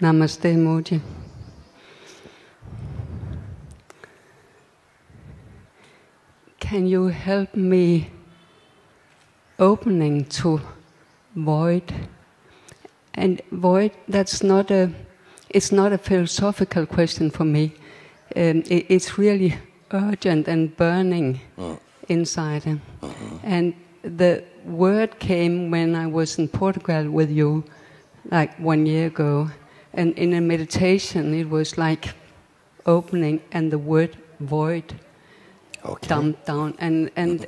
Namaste, Mooji. Can you help me opening to void? And void, it's not a philosophical question for me. It's really urgent and burning inside. And the word came when I was in Portugal with you, like 1 year ago. And in a meditation, it was like opening and the word void dumped down. And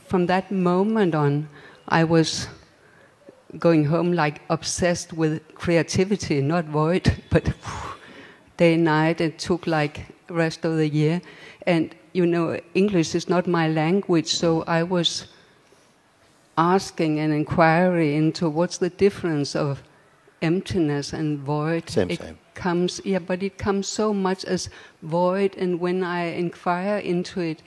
from that moment on, I was going home like obsessed with creativity, not void, but day and night. It took like rest of the year. And you know, English is not my language, so I was asking an inquiry into what's the difference of emptiness and void. Same. But it comes so much as void, and when I inquire into it,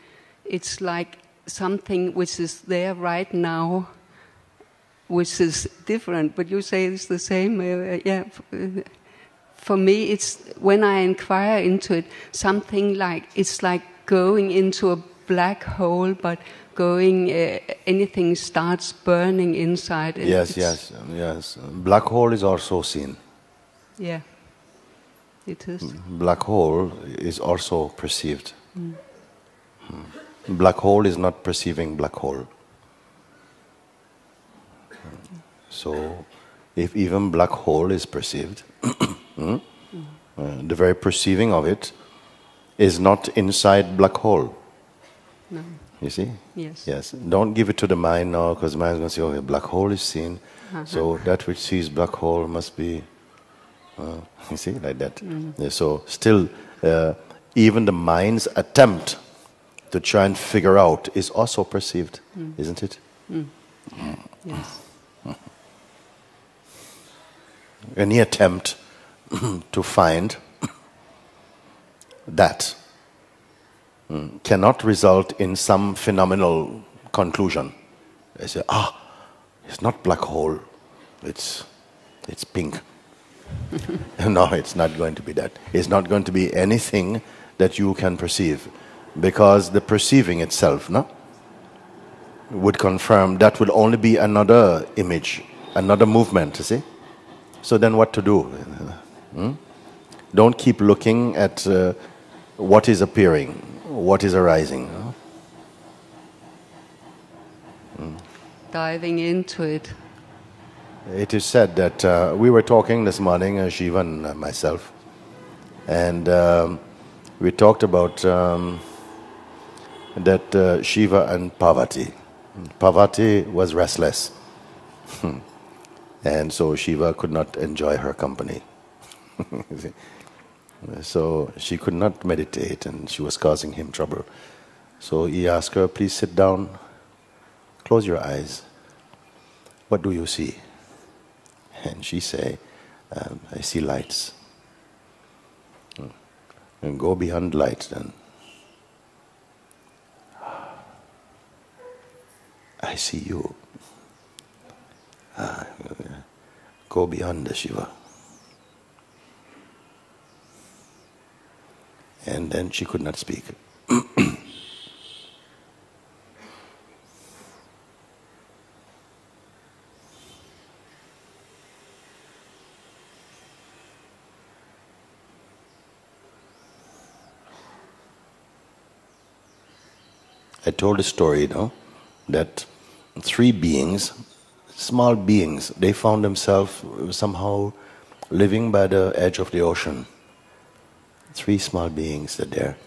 it's like something which is there right now, which is different. But you say it's the same. For me, it's when I inquire into it, something like it's like going into a black hole, but anything starts burning inside. Yes. Black hole is also seen. Yeah, it is. Black hole is also perceived. Black hole is not perceiving black hole. So, if even black hole is perceived, the very perceiving of it is not inside black hole. No. You see? Yes. Don't give it to the mind now, because the mind is going to say, "Oh, a black hole is seen, so that which sees black hole must be." You see, like that. Yeah, so still, even the mind's attempt to try and figure out is also perceived, isn't it? Yes. Any attempt to find that cannot result in some phenomenal conclusion. They say, it's not black hole, it's pink. No, it's not going to be that. It's not going to be anything that you can perceive, because the perceiving itself, would confirm that will only be another image, another movement, you see? So then what to do? Don't keep looking at what is appearing, what is arising. Diving into it. It is said that we were talking this morning, Shiva and myself, and we talked about that Shiva and Parvati. Parvati was restless. And so Shiva could not enjoy her company. So she could not meditate, and she was causing him trouble. So he asked her, "Please sit down, close your eyes. What do you see?" And she say, "I see lights." And go beyond lights then. "I see you." Go beyond the Shiva. And then she could not speak. I told a story, that 3 beings, small beings, they found themselves somehow living by the edge of the ocean. 3 small beings are there.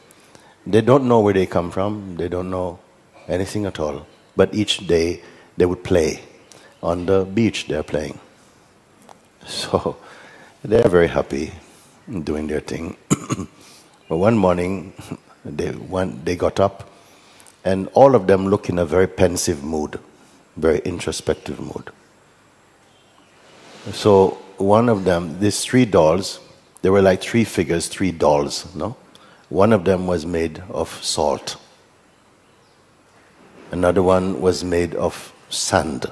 They don't know where they come from, they don't know anything at all. But each day they would play. On the beach they're playing. So they're very happy doing their thing. But one morning they got up, and all of them look in a very pensive mood, very introspective mood. So one of them, these 3 dolls, they were like 3 figures, 3 dolls, One of them was made of salt. Another one was made of sand.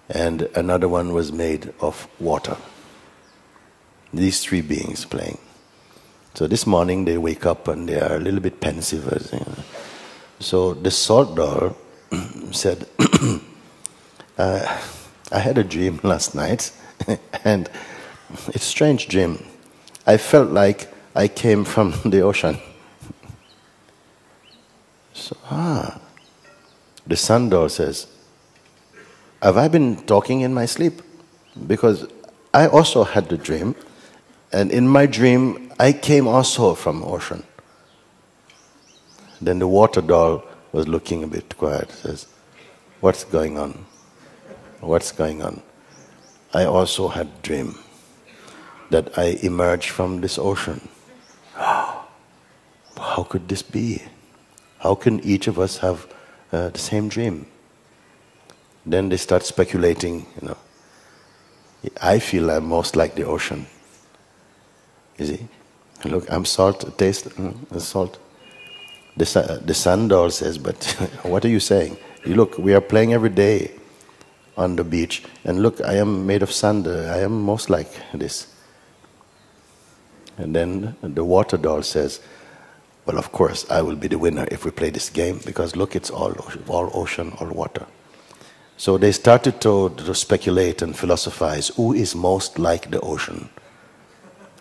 And another one was made of water. These three beings playing. So this morning they wake up and they are a little bit pensive. So the salt doll said, I had a dream last night, and it's a strange dream. I felt like I came from the ocean. So, the sun doll says, have I been talking in my sleep? Because I also had the dream, and in my dream, I came also from ocean. Then the water doll was looking a bit quiet, says, what's going on? What's going on? I also had a dream that I emerged from this ocean. How could this be? How can each of us have the same dream? Then they start speculating, I feel I'm most like the ocean. You see? Look, I'm salt, taste salt. The sun doll says, but what are you saying? You look, we are playing every day on the beach, and look, I am made of sand, I am most like this. And then the water doll says, well, of course, I will be the winner if we play this game, because look, it's all ocean, all water. So they started to speculate and philosophize, who is most like the ocean?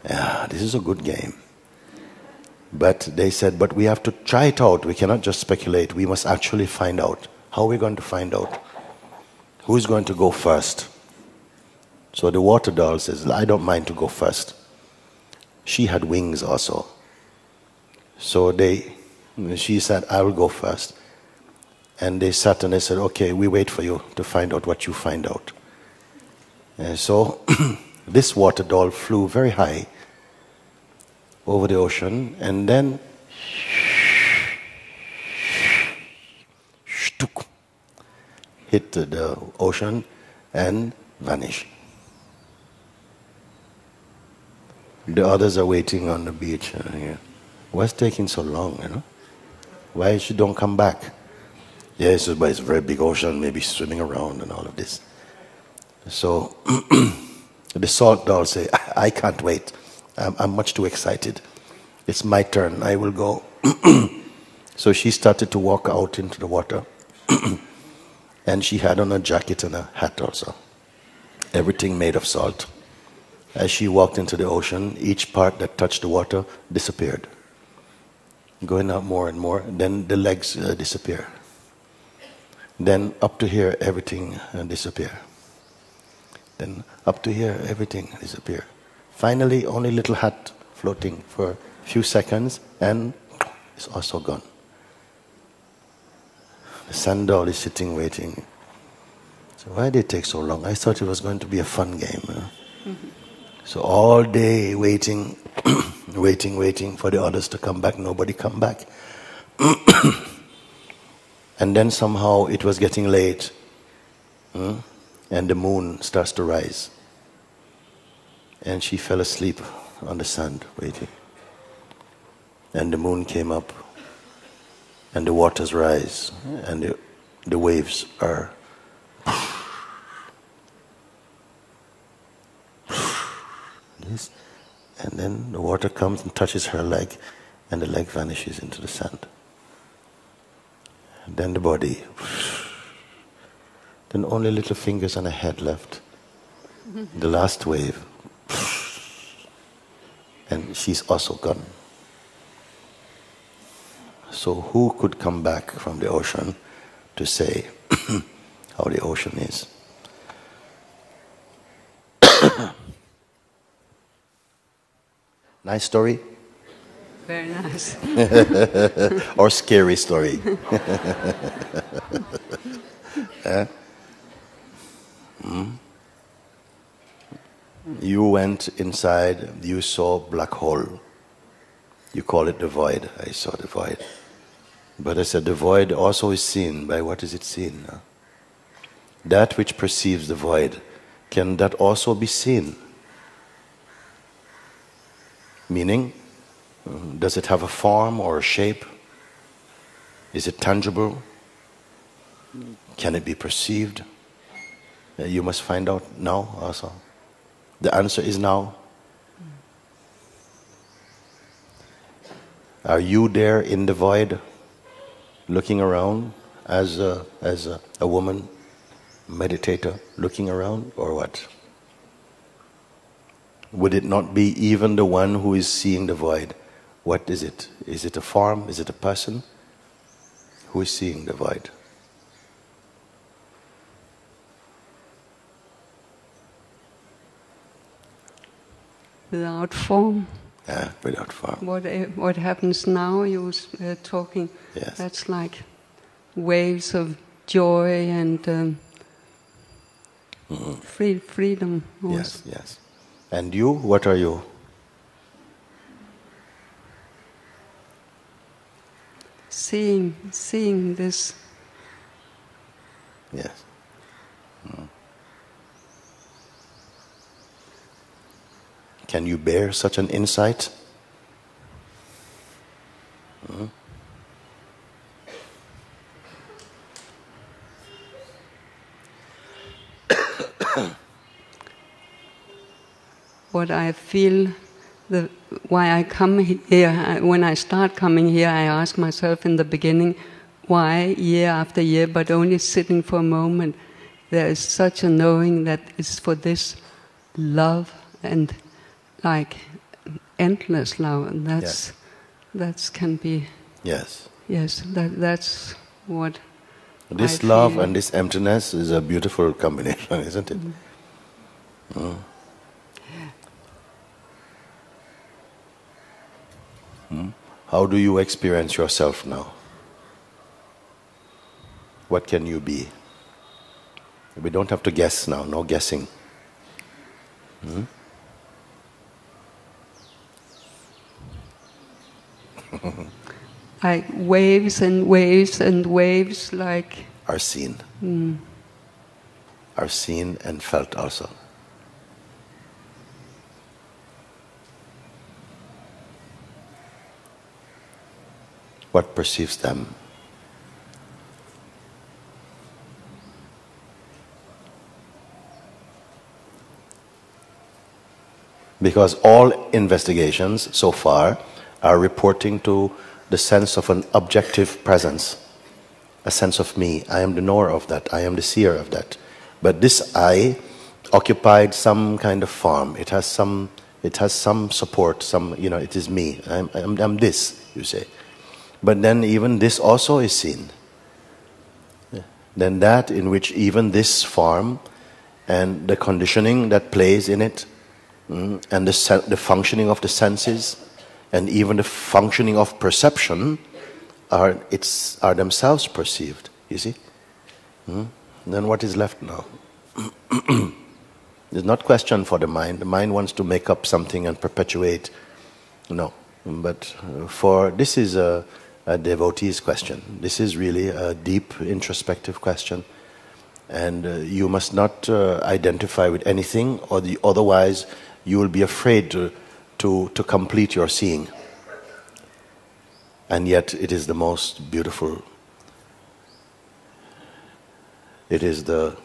Yeah, this is a good game. But they said, but we have to try it out. We cannot just speculate. We must actually find out. How are we going to find out? Who is going to go first? So the water doll says, I don't mind to go first. She had wings also. So she said, I will go first. And they sat and they said, okay, we wait for you to find out what you find out. And so this water doll flew very high over the ocean, and then hit the ocean and vanished. The others are waiting on the beach. What's taking so long, Why she don't come back? Yes, but it's a very big ocean, maybe swimming around and all of this. So the salt doll say, I can't wait. I'm much too excited. It's my turn. I will go. So she started to walk out into the water. And she had on a jacket and a hat also. Everything made of salt. As she walked into the ocean, each part that touched the water disappeared. Going out more and more, then the legs disappear. Then up to here, everything disappear. Then up to here, everything disappear. Finally, only little hat floating for a few seconds, and it's also gone. The sun doll is sitting waiting. So why did it take so long? I thought it was going to be a fun game. So all day waiting, waiting for the others to come back. Nobody come back. And then somehow it was getting late. And the moon starts to rise. And she fell asleep on the sand, waiting. And the moon came up. And the waters rise. And the waves are... this. And then the water comes and touches her leg. And the leg vanishes into the sand. And then the body... Then only little fingers and a head left. The last wave. And she's also gone. So who could come back from the ocean to say how the ocean is? Nice story? Very nice. Or scary story? You went inside, you saw black hole. You call it the void. I saw the void. But I said the void also is seen. By what is it seen? That which perceives the void, can that also be seen? Meaning, does it have a form or a shape? Is it tangible? Can it be perceived? You must find out now also. The answer is now. Are you there in the void, looking around as a woman, meditator, looking around, or what? Would it not be even the one who is seeing the void? What is it? Is it a form? Is it a person? Who is seeing the void? Without form. Yeah, without form. What happens now, you talking, Yes. That's like waves of joy and freedom. Also. Yes, yes. And you, what are you? Seeing this. Yes. Mm. Can you bear such an insight? Mm. What I feel, why I come here, when I start coming here, I ask myself in the beginning, why year after year, but only sitting for a moment. There is such a knowing that it's for this love and like endless love, and that can be. Yes. Yes, that's what. This I love feel. and this emptiness is a beautiful combination, isn't it? Mm. Mm. How do you experience yourself now? What can you be? We don't have to guess now, no guessing. Mm? Like waves and waves and waves, like. Are seen. Mm. Are seen and felt also. What perceives them? Because all investigations so far are reporting to the sense of an objective presence, a sense of me. I am the knower of that, I am the seer of that. But this I occupied some kind of form. It has some support, it is me. I'm this, you say. But then even this also is seen. Then that in which even this form and the conditioning that plays in it, and the functioning of the senses, and even the functioning of perception are themselves perceived, you see? Then what is left now? It's not question for the mind. The mind wants to make up something and perpetuate. No. But this is a devotee's question. This is really a deep introspective question. And you must not identify with anything, or otherwise you will be afraid to complete your seeing. And yet it is the most beautiful. It is the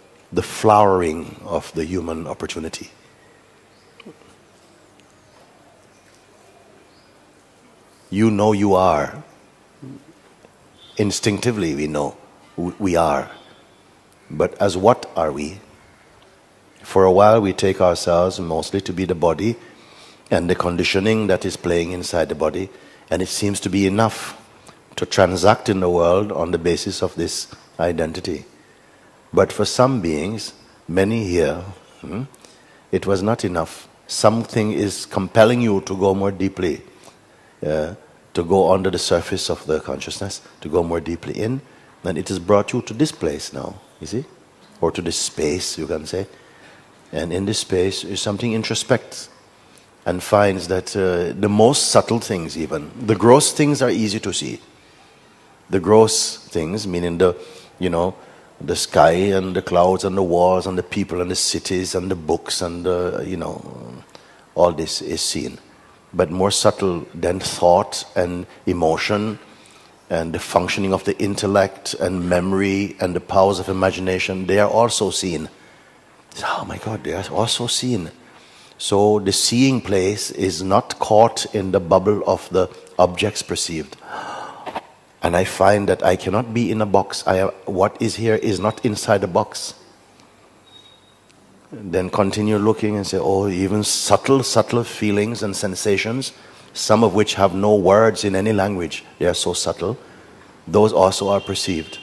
flowering of the human opportunity. You know you are. Instinctively we know we are. But as what are we? For a while we take ourselves mostly to be the body and the conditioning that is playing inside the body, and it seems to be enough to transact in the world on the basis of this identity. But for some beings, many here, it was not enough. Something is compelling you to go more deeply, to go under the surface of the consciousness, to go more deeply in, and it has brought you to this place now, you see? Or to this space, you can say. And in this space, something introspects and finds that the most subtle things even, the gross things are easy to see. The gross things, meaning the sky and the clouds and the walls and the people and the cities and the books and all this is seen. But more subtle than thought and emotion and the functioning of the intellect and memory and the powers of imagination, they are also seen. Oh my God, they are also seen. So the seeing place is not caught in the bubble of the objects perceived. And I find that I cannot be in a box. What is here is not inside a box. Then continue looking and say, oh, even subtle feelings and sensations, some of which have no words in any language, they are so subtle, those also are perceived.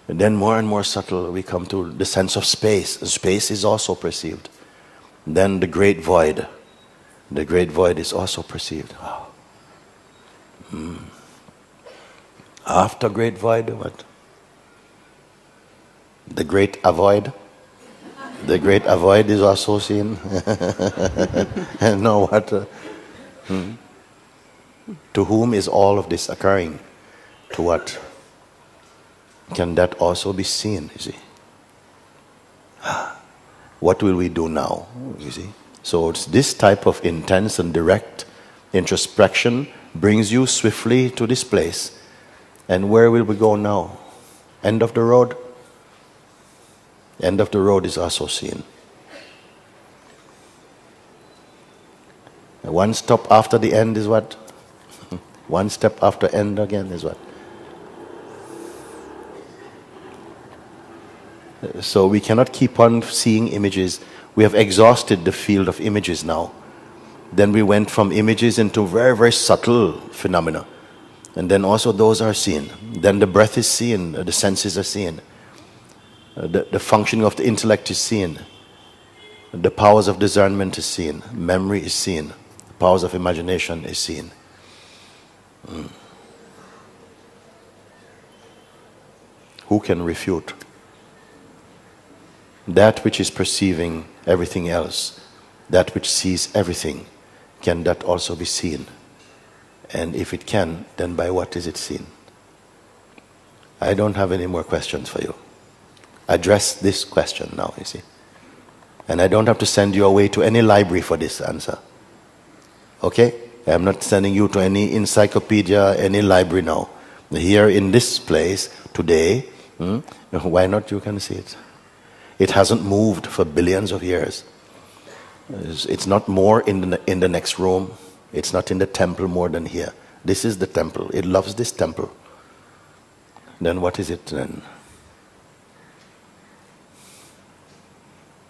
And then more and more subtle, we come to the sense of space. Space is also perceived. Then the great void. The great void is also perceived. Wow. After great void, what? The great avoid. The great avoid is also seen. And now what? To whom is all of this occurring? To what? Can that also be seen, you see? What will we do now, you see? So it's this type of intense and direct introspection brings you swiftly to this place. And where will we go now? End of the road? End of the road is also seen. One stop after the end is what? One step after end again is what? So we cannot keep on seeing images. We have exhausted the field of images now. Then we went from images into very, very subtle phenomena. And then also those are seen. Then the breath is seen, the senses are seen. The functioning of the intellect is seen. The powers of discernment is seen. Memory is seen. The powers of imagination is seen. Who can refute? That which is perceiving everything else, that which sees everything, can that also be seen? And if it can, then by what is it seen? I don't have any more questions for you. Address this question now, you see. And I don't have to send you away to any library for this answer. Okay? I'm not sending you to any encyclopedia, any library now. Here in this place, today, why not you can see it? It hasn't moved for billions of years. It's not more in the next room. It's not in the temple more than here. This is the temple. It loves this temple. Then what is it then?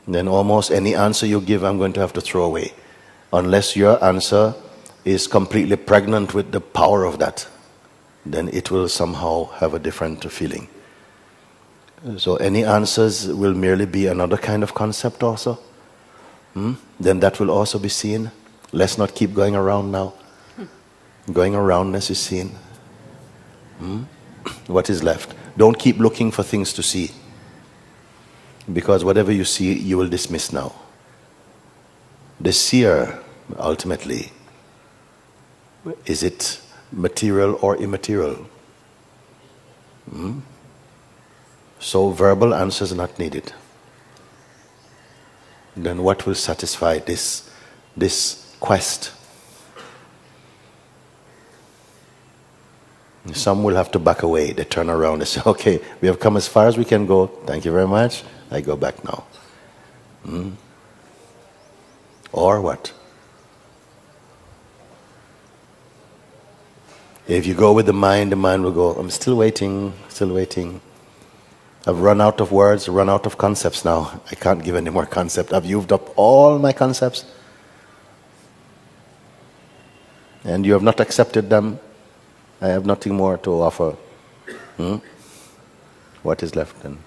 Then almost any answer you give, I'm going to have to throw away. Unless your answer is completely pregnant with the power of that, then it will somehow have a different feeling. So any answers will merely be another kind of concept also. Then that will also be seen. Let's not keep going around now. Going aroundness is seen. What is left? Don't keep looking for things to see. Because whatever you see, you will dismiss now. The seer, ultimately, is it material or immaterial? So verbal answers are not needed. Then what will satisfy this quest? Some will have to back away. They turn around and say, okay, we have come as far as we can go. Thank you very much. I go back now. Or what? If you go with the mind will go, I'm still waiting, still waiting. I've run out of words, run out of concepts now. I can't give any more concept. I've used up all my concepts. And you have not accepted them. I have nothing more to offer. What is left then?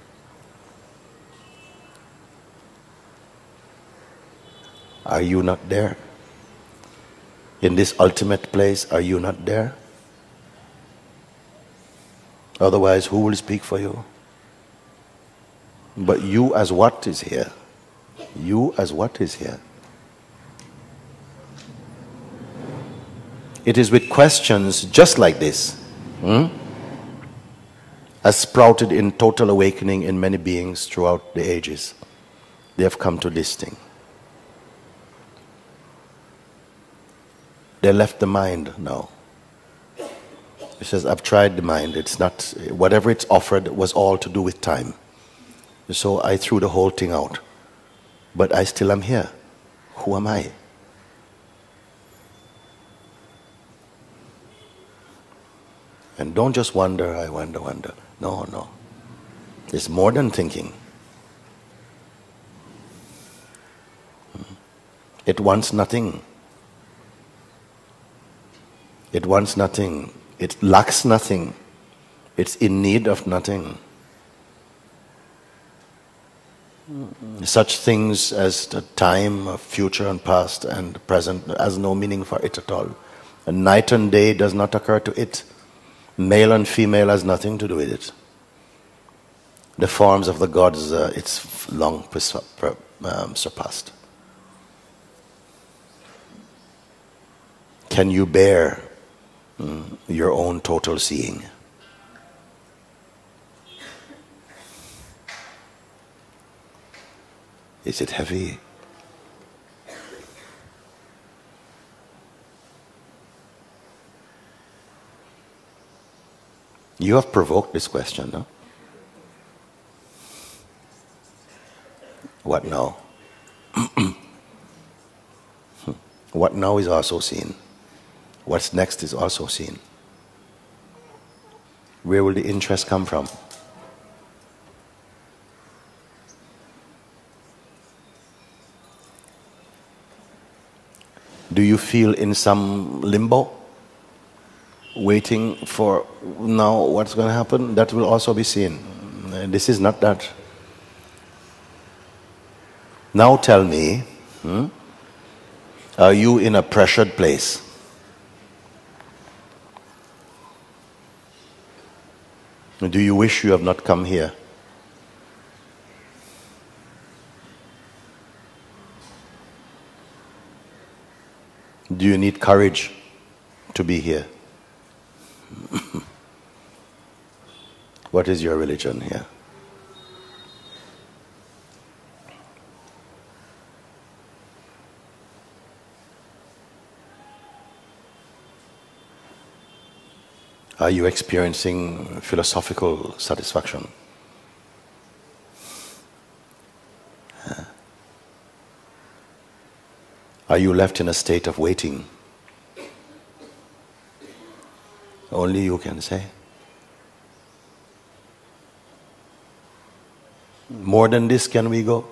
Are you not there? In this ultimate place, are you not there? Otherwise, who will speak for you? But you as what is here? You as what is here? It is with questions just like this, as sprouted in total awakening in many beings throughout the ages. They have come to this thing. They left the mind now. He says, I've tried the mind. It's not, whatever it's offered was all to do with time. So I threw the whole thing out. But I still am here. Who am I? And don't just wonder, I wonder. No, no. It's more than thinking. It wants nothing. It wants nothing. It lacks nothing. It's in need of nothing. Such things as the time of future and past and present has no meaning for it at all. And night and day does not occur to it. Male and female has nothing to do with it. The forms of the gods, it's long surpassed. Can you bear your own total seeing? Is it heavy? You have provoked this question, no? What now? What now is also seen. What's next is also seen. Where will the interest come from? Do you feel in some limbo? Waiting for now what's going to happen? That will also be seen. This is not that. Now tell me, are you in a pressured place? Do you wish you have not come here? Do you need courage to be here? What is your religion here? Are you experiencing philosophical satisfaction? Are you left in a state of waiting? Only you can say. More than this can we go?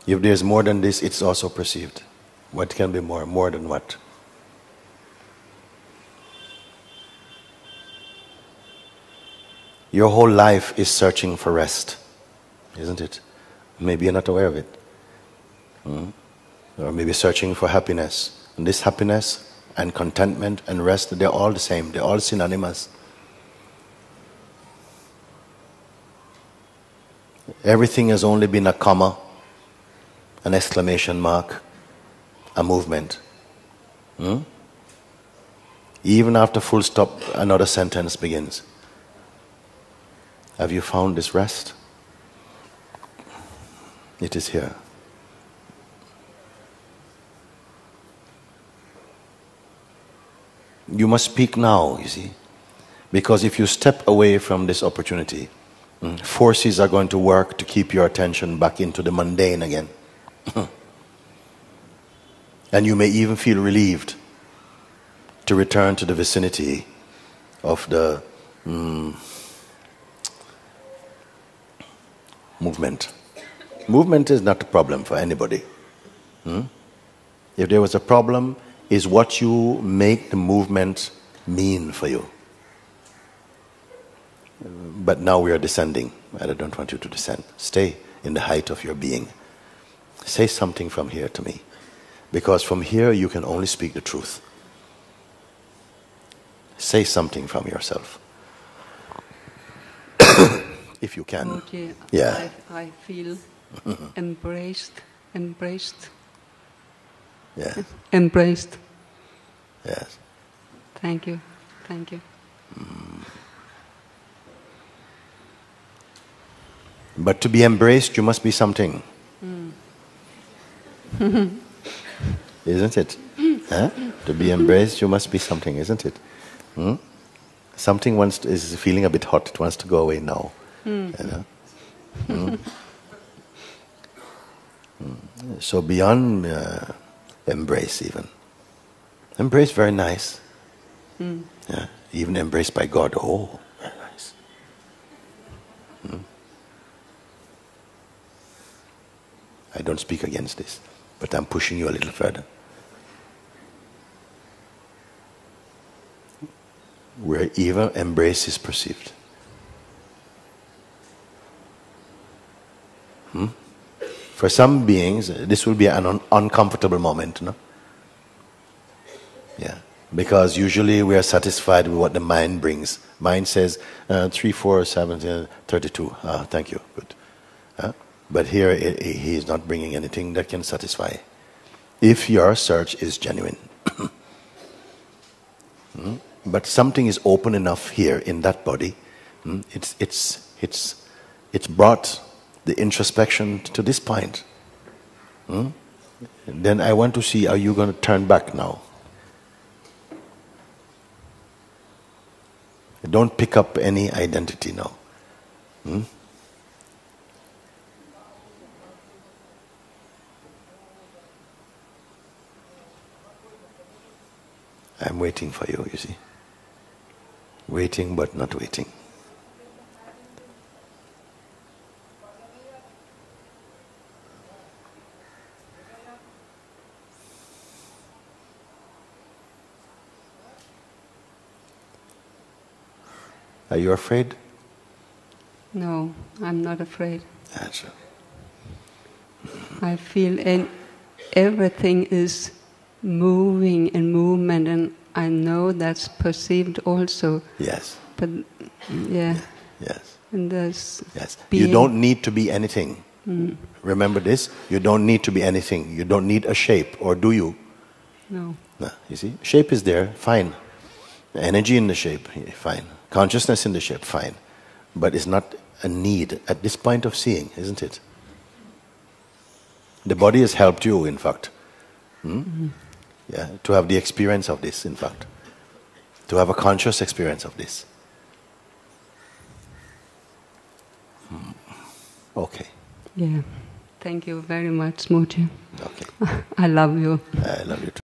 If there's more than this, it's also perceived. What can be more? More than what? Your whole life is searching for rest, isn't it? Maybe you're not aware of it. Or maybe searching for happiness. And this happiness and contentment and rest, they're all the same. They're all synonymous. Everything has only been a comma, an exclamation mark, a movement. Even after full stop, another sentence begins. Have you found this rest? It is here. You must speak now, you see. Because if you step away from this opportunity, forces are going to work to keep your attention back into the mundane again. And you may even feel relieved to return to the vicinity of the movement. Movement is not a problem for anybody. If there was a problem, is what you make the movement mean for you. But now we are descending. I don't want you to descend. Stay in the height of your being. Say something from here to me. Because from here you can only speak the truth. Say something from yourself. If you can. Mooji, Yeah. I feel embraced. Yeah. Embraced. Yes. Thank you. But to be embraced, you must be something. Isn't it? Huh? To be embraced, you must be something, isn't it? Something is feeling a bit hot. It wants to go away now. You know? So beyond embrace even. Embrace, very nice. Yeah, even embraced by God, oh, very nice. I don't speak against this, but I'm pushing you a little further. Where even embrace is perceived. For some beings, this will be an uncomfortable moment, no? Yeah, because usually we are satisfied with what the mind brings. Mind says 3, 4, 7, 32. Thank you, good. But here he is not bringing anything that can satisfy. If your search is genuine. But something is open enough here in that body. It's brought the introspection to this point. Then I want to see, are you going to turn back now? Don't pick up any identity now. I'm waiting for you, you see. Waiting but not waiting. Are you afraid? No, I'm not afraid. That's right. I feel everything is moving and movement, and I know that's perceived also. Yes. But yeah. Yes. And there's yes. You don't need to be anything. Remember this? You don't need to be anything. You don't need a shape, or do you? No. No. You see, shape is there, fine. Energy in the shape, fine. Consciousness in the shape, fine. But it's not a need at this point of seeing, isn't it? The body has helped you, in fact. Yeah, to have the experience of this, in fact. To have a conscious experience of this. Okay. Yeah. Thank you very much, Mooji. Okay. I love you. I love you too.